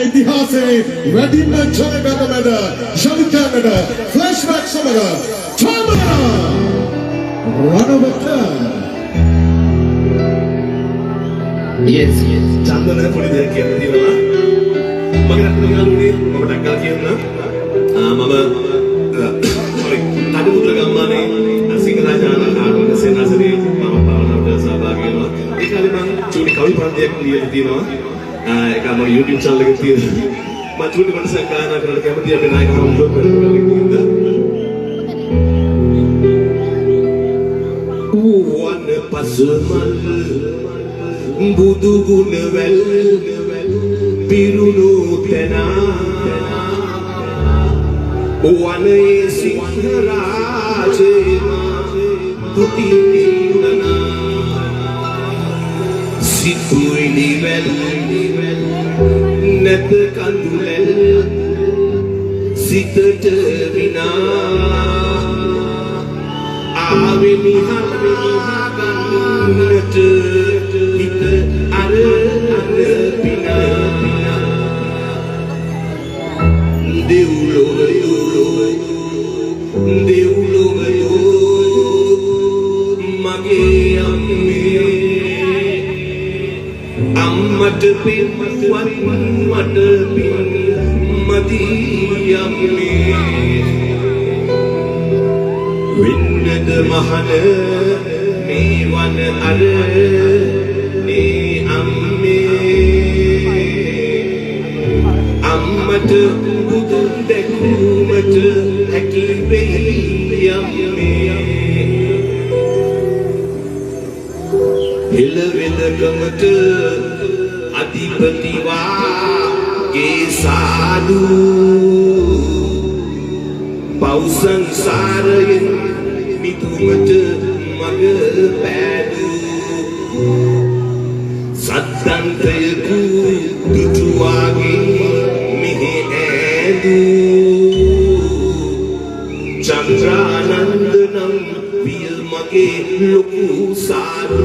ඉතිහාසයේ වැඩිම ජනගත මැද ශවිකයන්ට ෆ්ලෑෂ්බැක් සමග චාමරා රණවක yes චන්දන පොඩි දෙයක් කියන්න තියෙනවා මගේ රටේ යාළුවනේ මම ඩක්කල් කියන්න sorry කඩුමුද්‍ර ගම්මානේ සිංහරාජාන ආරෝහණ සේනාසනේ මම භාවනාවට සහභාගී වෙනවා ඒ කාලේ මම චූටි කවි ප්‍රන්තියක් ලියලා තියෙනවා ඒක මම YouTube channel එකේ තියෙනවා මම චූටි මනසක් ගායනා කරන්න කැමතියි අපේ නායක හම්බුනේ වන පසමල් බුදු ගුණ වැල් පිරුණු තනා වනයේ සිංහරාජේ තුති නිඳනා සිතුවිලි වැල් නැත කඳුලැල් සිතට විනා ආවේ මිහා ගන්නට හිත අර පිනා දෙව්ලොවයෝ මගේ අම්මේ අම්මට පින්වත් මට පින් මදි අම්මේ වෙන්නද මහන මේ වන අර මේ අම්මේ අම්මට බුදුන් දැකුමට හැකි වෙයි අම්මේ හෙළවෙදකමට අධිපතිවා ගේ සාදු පව් සංසාරයෙන් මිතුමට මග පෑදු සද්දන්තයකු දුටුවාගේ මෙහි ඇදු චන්ද්‍රානන්ද නම් පිය මගේ ලොකු සාදු